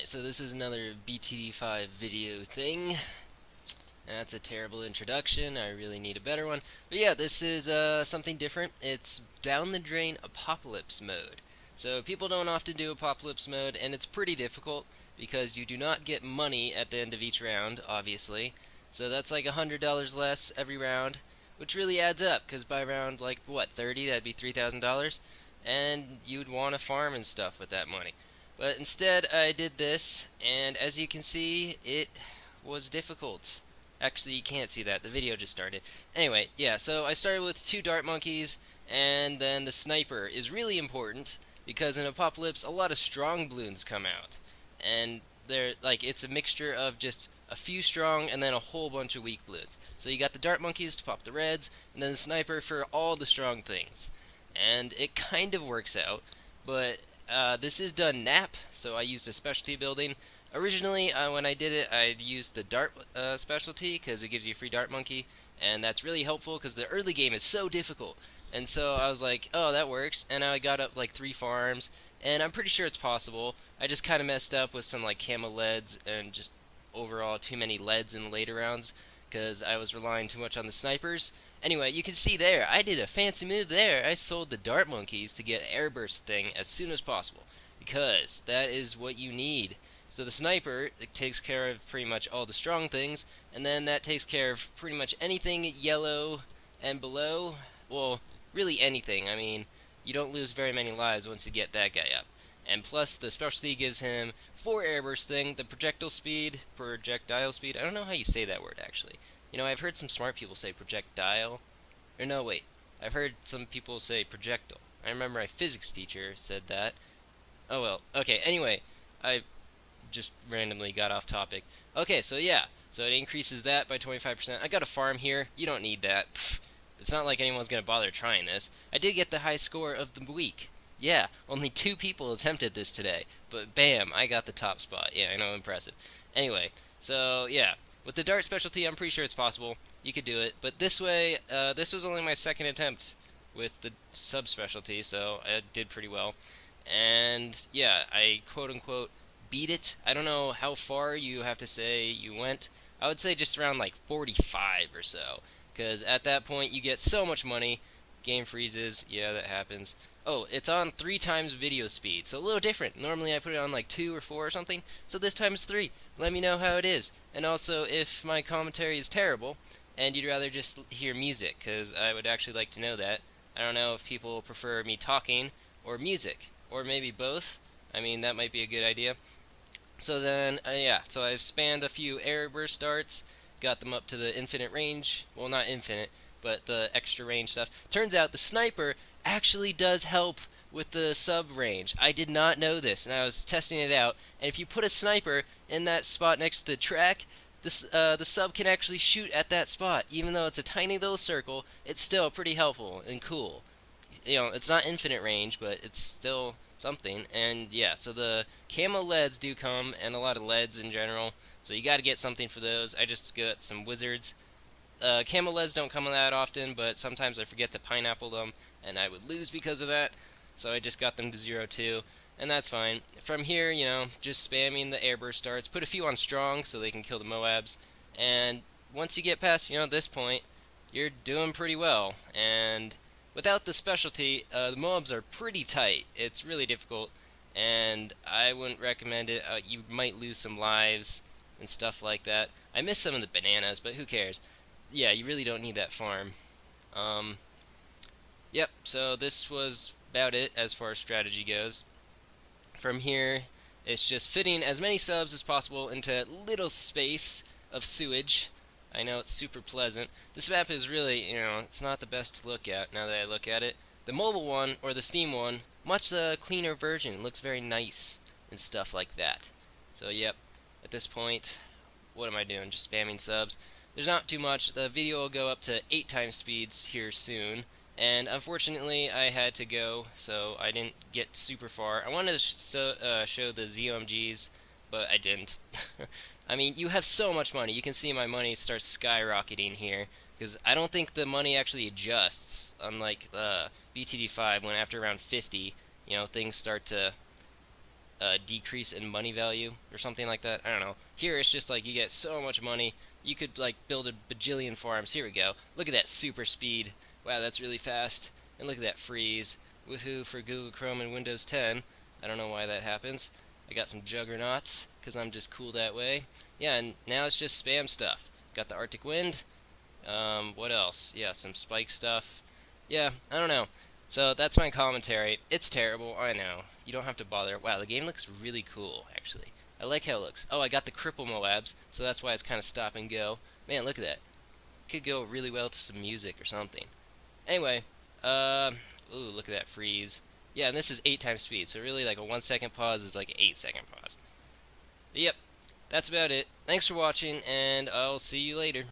Alright, so this is another BTD5 video thing. That's a terrible introduction. I really need a better one. But yeah, this is something different. It's down the drain Apopalypse mode. So people don't often do Apopalypse mode, and it's pretty difficult because you do not get money at the end of each round, obviously. So that's like $100 less every round, which really adds up because by round like what 30, that'd be $3,000, and you'd want to farm and stuff with that money. But instead I did this, and as you can see, it was difficult. Actually, you can't see that. The video just started. Anyway, yeah, so I started with 2 dart monkeys, and then the sniper is really important, because in Apocalypse, a lot of strong balloons come out. And they're, like, it's a mixture of just a few strong and then a whole bunch of weak balloons. So you got the dart monkeys to pop the reds, and then the sniper for all the strong things. And it kind of works out, but this is done nap, so I used a specialty building. Originally, when I did it, I used the dart specialty because it gives you a free dart monkey, and that's really helpful because the early game is so difficult. And so I was like, oh, that works, and I got up like 3 farms, and I'm pretty sure it's possible. I just kind of messed up with some like camo leads and just overall too many leads in the later rounds because I was relying too much on the snipers. Anyway, you can see there, I did a fancy move there. I sold the dart monkeys to get airburst thing as soon as possible, because that is what you need. So the sniper, it takes care of pretty much all the strong things, and then that takes care of pretty much anything yellow and below. Well, really anything. I mean, you don't lose very many lives once you get that guy up. And plus, the specialty gives him 4 airburst thing, the projectile speed, I don't know how you say that word, actually. You know, I've heard some smart people say projectile. Or no, wait. I've heard some people say projectile. I remember my physics teacher said that. Oh well. Okay, anyway. I just randomly got off topic. Okay, so yeah. So it increases that by 25%. I got a farm here. You don't need that. Pfft. It's not like anyone's going to bother trying this. I did get the high score of the week. Yeah, only 2 people attempted this today. But bam, I got the top spot. Yeah, I know, impressive. Anyway, so yeah. With the dart specialty, I'm pretty sure it's possible. You could do it. But this way, this was only my 2nd attempt with the sub-specialty, so I did pretty well. And yeah, I quote-unquote beat it. I don't know how far you have to say you went. I would say just around like 45 or so. Because at that point, you get so much money. Game freezes. Yeah, that happens. Oh, it's on 3 times video speed, so a little different. Normally I put it on like 2 or 4 or something, so this time it's 3. Let me know how it is. And also, if my commentary is terrible, and you'd rather just hear music, because I would actually like to know that. I don't know if people prefer me talking, or music, or maybe both. I mean, that might be a good idea. So then, yeah, so I've spanned a few airburst darts, got them up to the infinite range. Well, not infinite, but the extra range stuff. Turns out the sniper actually does help with the sub range. I did not know this, and I was testing it out. And if you put a sniper in that spot next to the track, the sub can actually shoot at that spot. Even though it's a tiny little circle, it's still pretty helpful and cool. You know, it's not infinite range, but it's still something. And yeah, so the camo leads do come, and a lot of leads in general. So you got to get something for those. I just got some wizards. Camo leads don't come that often, but sometimes I forget to pineapple them, and I would lose because of that. So I just got them to 0 too, and that's fine. From here, you know, just spamming the airburst darts. Put a few on strong so they can kill the Moabs. And once you get past, you know, this point, you're doing pretty well. And without the specialty, the Moabs are pretty tight. It's really difficult, and I wouldn't recommend it. You might lose some lives and stuff like that. I missed some of the bananas, but who cares? Yeah, you really don't need that farm. Yep, so this was about it as far as strategy goes. From here, it's just fitting as many subs as possible into that little space of sewage. I know it's super pleasant. This map is really, you know, it's not the best to look at now that I look at it. The mobile one, or the Steam one, much the cleaner version. It looks very nice and stuff like that. So, yep, at this point, what am I doing? Just spamming subs. There's not too much. The video will go up to 8 times speeds here soon. And unfortunately, I had to go, so I didn't get super far. I wanted to show the ZOMGs, but I didn't. I mean, you have so much money. You can see my money starts skyrocketing here, because I don't think the money actually adjusts, unlike BTD5, when after around 50, you know, things start to decrease in money value or something like that. I don't know. Here it's just like you get so much money, you could like build a bajillion farms. Here we go. Look at that super speed. Wow, that's really fast. And look at that freeze. Woohoo for Google Chrome and Windows 10. I don't know why that happens. I got some juggernauts because I'm just cool that way. Yeah, and now it's just spam stuff. Got the Arctic Wind. What else? Yeah, some spike stuff. Yeah, I don't know. So that's my commentary. It's terrible, I know. You don't have to bother. Wow, the game looks really cool, actually. I like how it looks. Oh, I got the cripple Moabs, so that's why it's kind of stop and go. Man, look at that. Could go really well to some music or something. Anyway, ooh, look at that freeze. Yeah, and this is 8 times speed, so really like a 1-second pause is like an 8-second pause. But yep, that's about it. Thanks for watching, and I'll see you later.